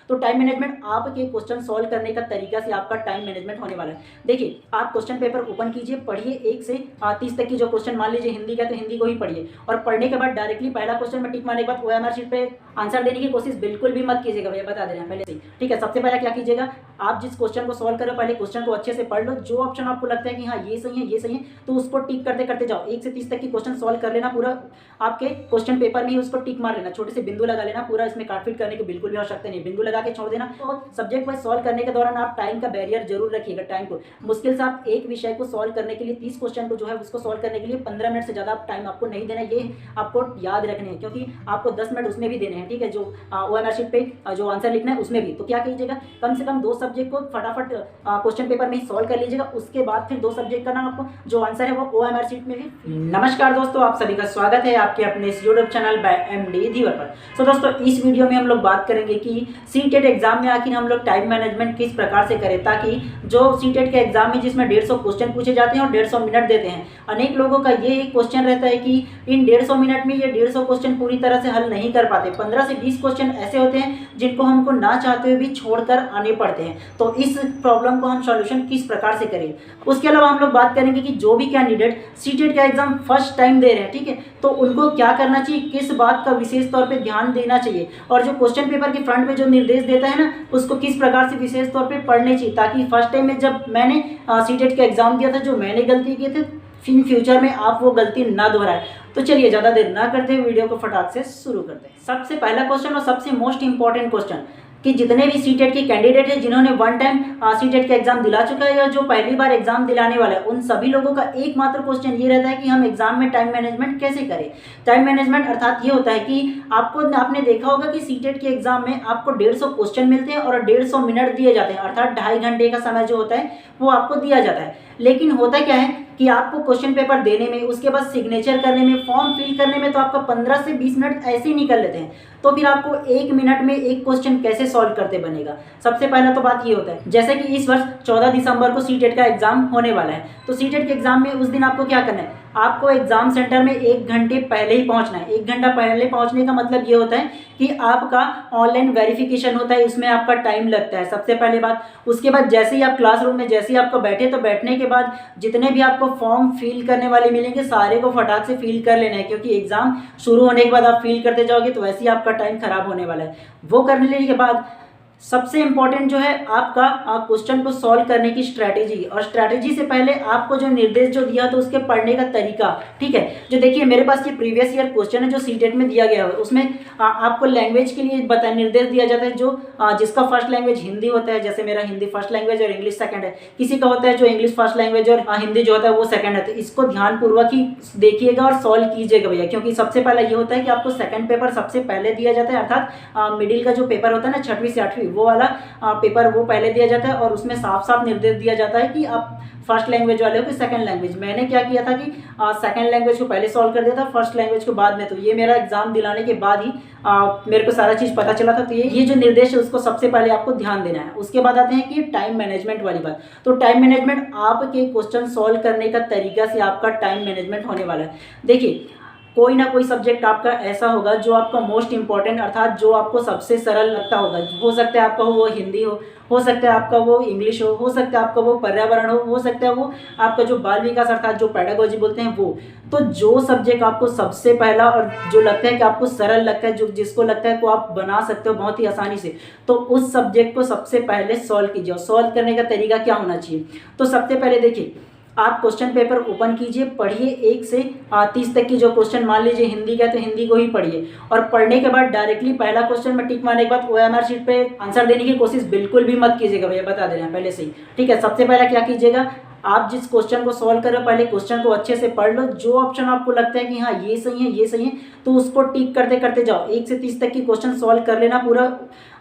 तो time management आपके question solve करने का तरीका से आपका टाइम मैनेजमेंट होने वाला है। देखिए, आप क्वेश्चन पेपर ओपन कीजिए, पढ़िए 1 से 30 तक की जो क्वेश्चन, मान लीजिए हिंदी का तो हिंदी को ही पढ़िए, और पढ़ने के बाद डायरेक्टली पहला क्वेश्चन में टिक मारने के बाद ओएमआर शीट पे आंसर देने की कोशिश बिल्कुल भी मत कीजिएगा भैया, बता दे रहे हैं पहले से ही। ठीक है, सबसे पहले क्या कीजिएगा, आप जिस क्वेश्चन को सॉल्व करो पहले क्वेश्चन को अच्छे से पढ़ लो, जो ऑप्शन आपको लगता है कि हाँ ये सही है ये सही है, तो उसको टिक करते करते जाओ। 1 से 30 तक की क्वेश्चन सॉल्व कर लेना, पूरा आपके क्वेश्चन पेपर में ही उसको टिक मार लेना, छोटे से बिंदु लगा लेना, पूरा इसमें काटपीट करने की बिल्कुल भी आवश्यकता नहीं, बिंदु लगा के छोड़ देना। तो सब्जेक्ट वाइज सॉल्व करने के दौरान आप टाइम का बैरियर जरूर रखिएगा। टाइम को मुश्किल से आप एक विषय को सॉल्व करने के लिए 30 क्वेश्चन को जो है उसको सॉल्व करने के लिए 15 मिनट से ज़्यादा टाइम आपको नहीं देना, ये आपको याद रखने हैं, क्योंकि आपको 10 मिनट उसमें भी देने हैं। ठीक है, जो ओएमआर शीट पे जो आंसर लिखना है उसमें भी। तो क्या कीजिएगा, कम से कम 2 सब्जेक्ट को फटाफट क्वेश्चन पेपर में ही सॉल्व कर लीजिएगा, उसके बाद फिर 2 सब्जेक्ट का नाम आपको जो आंसर है वो ओएमआर शीट में भी। नमस्कार दोस्तों, आप सभी का स्वागत है आपके अपने इस यूट्यूब चैनल बाय एमडी धीवर पर। तो दोस्तों, इस वीडियो में हम लोग बात करेंगे कि सीटेट एग्जाम में आखिर हम लोग टाइम मैनेजमेंट किस प्रकार से करें, ताकि जो सीटेट के एग्जाम में जिसमें 150 क्वेश्चन पूछे जाते हैं और 150 मिनट देते हैं, अनेक लोगों का ये क्वेश्चन रहता है कि इन 150 मिनट में ये 150 क्वेश्चन पूरी तरह से हल नहीं कर पाते। 15 से 20 क्वेश्चन ऐसे होते हैं जिनको हमको ना चाहते हुए भी छोड़कर आने पड़ते हैं। तो इस प्रॉब्लम को हम सॉल्यूशन किस प्रकार से करें, उसके अलावा हम लोग बात करेंगे कि जो भी कैंडिडेट सीटेट का एग्जाम फर्स्ट टाइम दे रहे हैं, ठीक है, तो उनको क्या करना चाहिए, किस बात का विशेष तौर पे ध्यान देना चाहिए, और जो क्वेश्चन पेपर के फ्रंट में जो निर्देश देता है ना, उसको किस प्रकार से विशेष तौर पे पढ़ने चाहिए, ताकि फर्स्ट टाइम में जब मैंने सीटेट का एग्जाम दिया था, जो मैंने गलती की थी, इन फ्यूचर में आप वो गलती ना दोहराएं। तो चलिए ज़्यादा देर ना करते हुए वीडियो को फटाक से शुरू करते हैं। सबसे पहला क्वेश्चन और सबसे मोस्ट इंपॉर्टेंट क्वेश्चन कि जितने भी सीटेट के कैंडिडेट हैं जिन्होंने वन टाइम सीटेट का एग्जाम दिला चुका है या जो पहली बार एग्जाम दिलाने वाला है, उन सभी लोगों का एकमात्र क्वेश्चन ये रहता है कि हम एग्जाम में टाइम मैनेजमेंट कैसे करें। टाइम मैनेजमेंट अर्थात ये होता है कि आपने देखा होगा कि सीटेट के एग्जाम में आपको 150 क्वेश्चन मिलते हैं और 150 मिनट दिए जाते हैं, अर्थात 2.5 घंटे का समय जो होता है वो आपको दिया जाता है। लेकिन होता क्या है कि आपको क्वेश्चन पेपर देने में, उसके बाद सिग्नेचर करने में, फॉर्म फिल करने में तो आपका 15 से 20 मिनट ऐसे ही निकल लेते हैं। तो फिर आपको 1 मिनट में एक क्वेश्चन कैसे सॉल्व करते बनेगा। सबसे पहला तो बात ये होता है, जैसे कि इस वर्ष 14 दिसंबर को सीटेट का एग्जाम होने वाला है, तो सीटेट के एग्जाम में उस दिन आपको क्या करना है, आपको एग्जाम सेंटर में 1 घंटे पहले ही पहुंचना है। 1 घंटा पहले पहुंचने का मतलब ये होता है कि आपका ऑनलाइन वेरिफिकेशन होता है, उसमें आपका टाइम लगता है, सबसे पहले बात। उसके बाद जैसे ही आप क्लासरूम में जैसे ही आपको बैठे, तो बैठने के बाद जितने भी आपको फॉर्म फिल करने वाले मिलेंगे सारे को फटाक से फिल कर लेना है, क्योंकि एग्जाम शुरू होने के बाद आप फिल करते जाओगे तो वैसे ही आपका टाइम खराब होने वाला है। वो करने लेने के बाद सबसे इंपॉर्टेंट जो है आपका क्वेश्चन को सॉल्व करने की स्ट्रैटेजी, और स्ट्रैटेजी से पहले आपको जो निर्देश जो दिया तो उसके पढ़ने का तरीका। ठीक है, जो देखिए मेरे पास ये प्रीवियस ईयर क्वेश्चन है जो सीटेट में दिया गया है, उसमें आपको लैंग्वेज के लिए निर्देश दिया जाता है, जो जिसका फर्स्ट लैंग्वेज हिंदी होता है, जैसे मेरा हिंदी फर्स्ट लैंग्वेज और इंग्लिश सेकंड है, किसी का होता है जो इंग्लिश फर्स्ट लैंग्वेज और हिंदी जो होता है वो सेकंड है। तो इसको ध्यानपूर्वक ही देखिएगा और सॉल्व कीजिएगा भैया, क्योंकि सबसे पहला ये होता है कि आपको सेकंड पेपर सबसे पहले दिया जाता है, अर्थात मिडिल का जो पेपर होता है ना, 6वीं से 8वीं, वो वाला पेपर वो पहले दिया जाता है, और उसमें साफ साफ निर्देश दिया जाता है कि आप फर्स्ट लैंग्वेज वाले हो कि सेकंड लैंग्वेज। मैंने क्या किया था कि सेकंड लैंग्वेज को पहले सॉल्व कर दिया था, फर्स्ट लैंग्वेज को बाद में। तो ये मेरा एग्जाम दिलाने के बाद ही मेरे को सारा चीज़ पता चला था। तो ये जो निर्देश है उसको सबसे पहले आपको ध्यान देना है। उसके बाद आते हैं कि टाइम मैनेजमेंट वाली बात। तो टाइम मैनेजमेंट आपके क्वेश्चन सॉल्व करने का तरीका से आपका टाइम मैनेजमेंट होने वाला है। देखिए, कोई ना कोई सब्जेक्ट आपका ऐसा होगा जो आपका मोस्ट इंपॉर्टेंट, अर्थात जो आपको सबसे सरल लगता होगा। हो सकता है आपका वो हिंदी हो सकता है आपका वो इंग्लिश हो सकता है आपका वो पर्यावरण हो सकता है वो आपका जो बाल विकास अर्थात जो पेडागोजी बोलते हैं वो। तो जो सब्जेक्ट आपको सबसे पहला और जो लगता है कि आपको सरल लगता है, जो जिसको लगता है को आप बना सकते हो बहुत ही आसानी से, तो उस सब्जेक्ट को सबसे पहले सॉल्व कीजिए। और सॉल्व करने का तरीका क्या होना चाहिए, तो सबसे पहले देखिए, आप क्वेश्चन पेपर ओपन कीजिए, पढ़िए 1 से 30 तक की जो क्वेश्चन, मान लीजिए हिंदी का तो हिंदी को ही पढ़िए, और पढ़ने के बाद डायरेक्टली पहला क्वेश्चन में टिक मारने के बाद ओएमआर शीट पे आंसर देने की कोशिश बिल्कुल भी मत कीजिएगा भैया, बता दे रहे हैं पहले से ही। ठीक है, सबसे पहले क्या कीजिएगा, आप जिस क्वेश्चन को सॉल्व कर रहे हो पहले क्वेश्चन को अच्छे से पढ़ लो, जो ऑप्शन आपको लगता है कि हाँ ये सही है ये सही है, तो उसको टिक करते करते जाओ। 1 से 30 तक की क्वेश्चन सॉल्व कर लेना, पूरा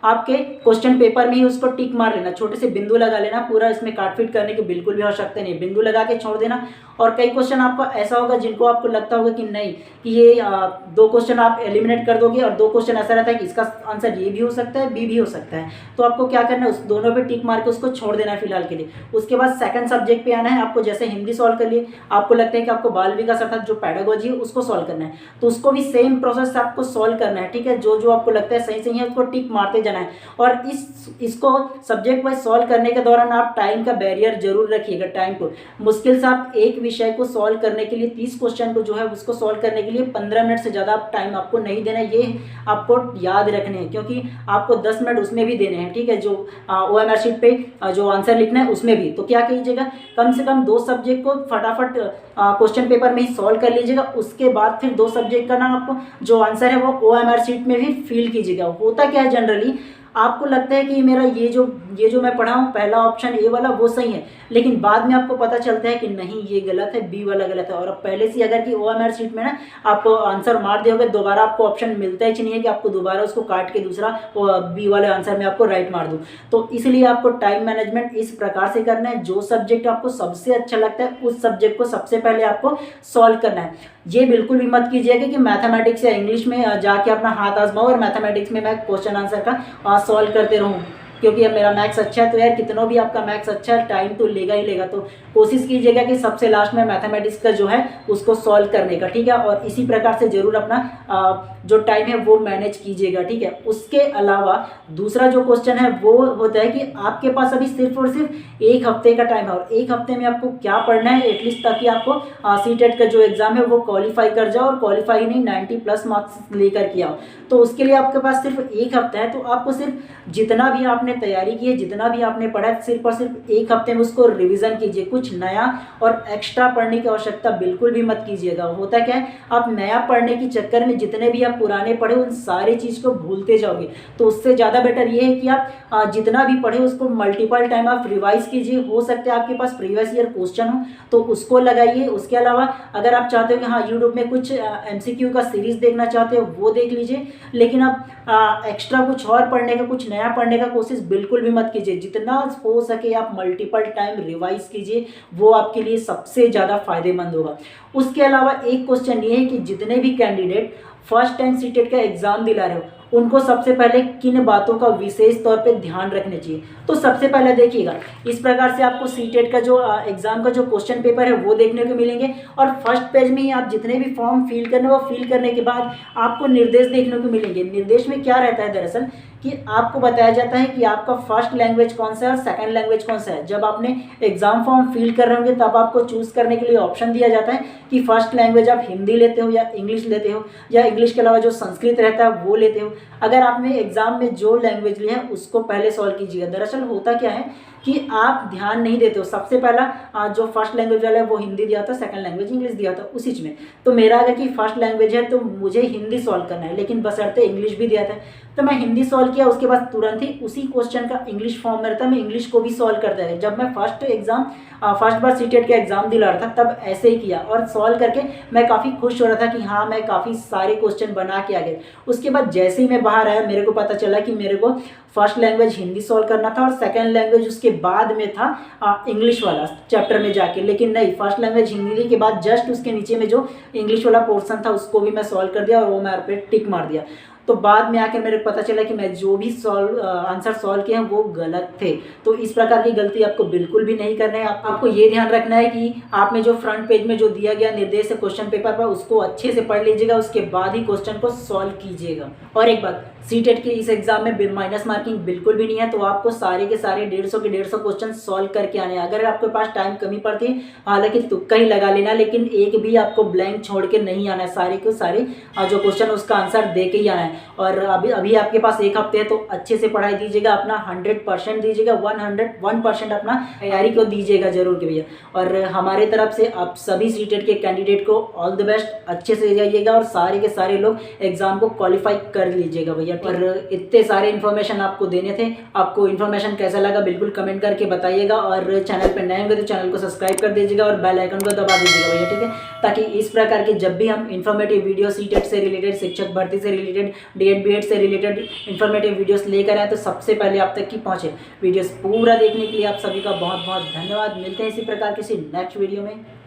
आपके क्वेश्चन पेपर में ही उसको टिक मार लेना, छोटे से बिंदु लगा लेना, पूरा इसमें काटपीट करने की बिल्कुल भी आवश्यकता नहीं, बिंदु लगा के छोड़ देना। और कई क्वेश्चन आपका ऐसा होगा जिनको आपको लगता होगा कि नहीं कि ये 2 क्वेश्चन आप एलिमिनेट कर दोगे, और 2 क्वेश्चन ऐसा रहता है कि इसका आंसर ये भी हो सकता है बी भी हो सकता है, तो आपको क्या करना है, उस दोनों पे टिक मार के उसको छोड़ देना है फिलहाल के लिए। उसके बाद सेकंड सब्जेक्ट पे आना है आपको। जैसे हिंदी सॉल्व कर लिए, आपको लगता है कि आपको बाल विकास अर्थात जो पेडागोजी है उसको सॉल्व करना है, तो उसको भी सेम प्रोसेस से आपको सॉल्व करना है। ठीक है, जो जो आपको लगता है सही सही है उसको टिक मारते जाना लेना है। और इसको सब्जेक्ट वाइज सॉल्व करने के दौरान आप टाइम का बैरियर जरूर रखिएगा। टाइम को मुश्किल से आप एक विषय को सॉल्व करने के लिए 30 क्वेश्चन को जो है उसको सॉल्व करने के लिए 15 मिनट से ज़्यादा टाइम आपको नहीं देना, ये आपको याद रखने हैं, क्योंकि आपको 10 मिनट उसमें भी देने हैं, ठीक है, जो OMR शीट पे जो आंसर लिखना है उसमें भी। तो क्या कीजिएगा, कम से कम 2 सब्जेक्ट को फटाफट क्वेश्चन पेपर में ही सॉल्व कर लीजिएगा। उसके बाद फिर 2 सब्जेक्ट का ना आपको जो आंसर है वो OMR शीट में भी फिल कीजिएगा। होता क्या है, जनरली आपको लगता है कि मेरा ये जो मैं पढ़ा हूँ पहला ऑप्शन ए वाला वो सही है, लेकिन बाद में आपको पता चलता है कि नहीं ये गलत है, बी वाला गलत है। और अब पहले से अगर कि OMR शीट में ना आप आंसर मार दियोगे, दोबारा आपको ऑप्शन मिलता ही नहीं है कि आपको दोबारा उसको काट के दूसरा बी वाले आंसर में आपको राइट मार दूँ। तो इसलिए आपको टाइम मैनेजमेंट इस प्रकार से करना है, जो सब्जेक्ट आपको सबसे अच्छा लगता है उस सब्जेक्ट को सबसे पहले आपको सॉल्व करना है। ये बिल्कुल भी मत कीजिएगा कि मैथमेटिक्स या इंग्लिश में जाके अपना हाथ आजमाओ और मैथमेटिक्स में मैं क्वेश्चन आंसर का सॉल्व करते रहूँ, क्योंकि अब मेरा मैथ्स अच्छा है तो यार कितना भी आपका मैथ्स अच्छा है टाइम तो लेगा ही लेगा। तो कोशिश कीजिएगा कि सबसे लास्ट में मैथमेटिक्स का जो है उसको सॉल्व करने का, ठीक है। और इसी प्रकार से जरूर अपना जो टाइम है वो मैनेज कीजिएगा, ठीक है। उसके अलावा दूसरा जो क्वेश्चन है वो होता है कि आपके पास अभी सिर्फ और सिर्फ 1 हफ्ते का टाइम है, और 1 हफ्ते में आपको क्या पढ़ना है एटलीस्ट, ताकि आपको CTET का जो एग्जाम है वो क्वालिफाई कर जाओ, और क्वालिफाई नहीं 90+ मार्क्स लेकर के आओ। तो उसके लिए आपके पास सिर्फ 1 हफ्ता है। तो आपको सिर्फ जितना भी आपने तैयारी की है, जितना भी आपने पढ़ा है, सिर्फ और सिर्फ 1 हफ्ते में उसको रिवीजन कीजिए। कुछ नया और एक्स्ट्रा पढ़ने की आवश्यकता बिल्कुल भी मत कीजिएगा। होता क्या है, आप नया पढ़ने के चक्कर में जितने भी आप पुराने पढ़े उन सारी चीज़ को भूलते जाओगे। तो उससे ज़्यादा बेटर ये है कि आप जितना भी पढ़े उसको मल्टीपल टाइम आप रिवाइज कीजिए। हो सकता है आपके पास प्रीवियस ईयर क्वेश्चन हो तो उसको लगाइए। उसके अलावा अगर आप चाहते हो कि हाँ यूट्यूब में कुछ MCQ का सीरीज देखना चाहते हो वो देख लीजिए, लेकिन आप एक्स्ट्रा कुछ और पढ़ने का, कुछ नया पढ़ने का कोशिश बिल्कुल भी मत कीजिए। जितना हो सके आप मल्टीपल टाइम रिवाइज कीजिए, वो आपके लिए सबसे ज़्यादा फायदेमंद होगा। उसके अलावा एक क्वेश्चन ये है कि जितने भी कैंडिडेट फर्स्ट टाइम CTET का एग्जाम दिला रहे हो उनको सबसे पहले किन बातों का विशेष तौर पे ध्यान रखना चाहिए। तो सबसे पहले देखिएगा, इस प्रकार से आपको CTET का जो एग्जाम का जो क्वेश्चन पेपर है वो देखने को मिलेंगे, और फर्स्ट पेज में ही आप जितने भी फॉर्म फिल करने वो फिल करने के बाद आपको निर्देश देखने को मिलेंगे। निर्देश में क्या रहता है दरअसल कि आपको बताया जाता है कि आपका फर्स्ट लैंग्वेज कौन सा है और सेकंड लैंग्वेज कौन सा है। जब आपने एग्जाम फॉर्म फिल कर रहे होंगे तब आपको चूज करने के लिए ऑप्शन दिया जाता है कि फर्स्ट लैंग्वेज आप हिंदी लेते हो या इंग्लिश लेते हो, या इंग्लिश के अलावा जो संस्कृत रहता है वो लेते हो। अगर आपने एग्जाम में जो लैंग्वेज लिया है उसको पहले सॉल्व कीजिएगा। दरअसल होता क्या है कि आप ध्यान नहीं देते हो। सबसे पहला जो फर्स्ट लैंग्वेज वाला है वो हिंदी दिया था, सेकंड लैंग्वेज इंग्लिश दिया था उसी में। तो मेरा अगर कि फर्स्ट लैंग्वेज है तो मुझे हिंदी सॉल्व करना है, लेकिन बशर्ते इंग्लिश भी दिया था तो मैं हिंदी सॉल्व किया। उसके बाद तुरंत ही उसी क्वेश्चन का इंग्लिश फॉर्म में रहता है, मैं इंग्लिश को भी सॉल्व करता है। जब मैं फर्स्ट बार CTET का एग्जाम दिला रहा था तब ऐसे ही किया, और सॉल्व करके मैं काफ़ी खुश हो रहा था कि हाँ मैं काफ़ी सारे क्वेश्चन बना के आ गए। उसके बाद जैसे ही मैं बाहर आया मेरे को पता चला कि मेरे को फर्स्ट लैंग्वेज हिंदी सॉल्व करना था और सेकंड लैंग्वेज उसके बाद में था इंग्लिश वाला चैप्टर में जाके। लेकिन नहीं, फर्स्ट लैंग्वेज हिंदी के बाद जस्ट उसके नीचे में जो इंग्लिश वाला पोर्शन था उसको भी मैं सॉल्व कर दिया और वो मैं पे टिक मार दिया। तो बाद में आके मेरे को पता चला कि मैं जो भी आंसर सॉल्व किए हैं वो गलत थे। तो इस प्रकार की गलती आपको बिल्कुल भी नहीं करना है। आपको ये ध्यान रखना है कि आपने जो फ्रंट पेज में जो दिया गया निर्देश है क्वेश्चन पेपर पर उसको अच्छे से पढ़ लीजिएगा, उसके बाद ही क्वेश्चन को सॉल्व कीजिएगा। और एक बात, CTET के इस एग्जाम में माइनस मार्किंग बिल्कुल भी नहीं है, तो आपको सारे के सारे 150 के 150 क्वेश्चन सॉल्व करके आने हैं। अगर आपके पास टाइम कमी पड़ती है हालांकि तुक्का ही लगा लेना, लेकिन एक भी आपको ब्लैंक छोड़ के नहीं आना है। सारे के सारे जो क्वेश्चन उसका आंसर दे के ही आना है। और अभी आपके पास 1 हफ्ते है तो अच्छे से पढ़ाई दीजिएगा, अपना 100% दीजिएगा, 101% अपना तैयारी को दीजिएगा जरूर के भैया। और हमारे तरफ से आप सभी CTET के कैंडिडेट को ऑल द बेस्ट, अच्छे से जाइएगा और सारे के सारे लोग एग्जाम को क्वालिफाई कर लीजिएगा भैया। और इतने सारे इन्फॉर्मेशन आपको देने थे, आपको इन्फॉर्मेशन कैसा लगा बिल्कुल कमेंट करके बताइएगा। और चैनल पर नए होंगे तो चैनल को सब्सक्राइब कर दीजिएगा और बेल आइकन को दबा दीजिएगा भैया, ठीक है, ताकि इस प्रकार के जब भी हम इन्फॉर्मेटिव वीडियो CTET से रिलेटेड, शिक्षक भर्ती से रिलेटेड, D.ED B.ED से रिलेटेड इन्फॉर्मेटिव वीडियोस लेकर आए तो सबसे पहले आप तक की पहुंचे। वीडियोस पूरा देखने के लिए आप सभी का बहुत बहुत धन्यवाद। मिलते हैं इसी प्रकार किसी नेक्स्ट वीडियो में।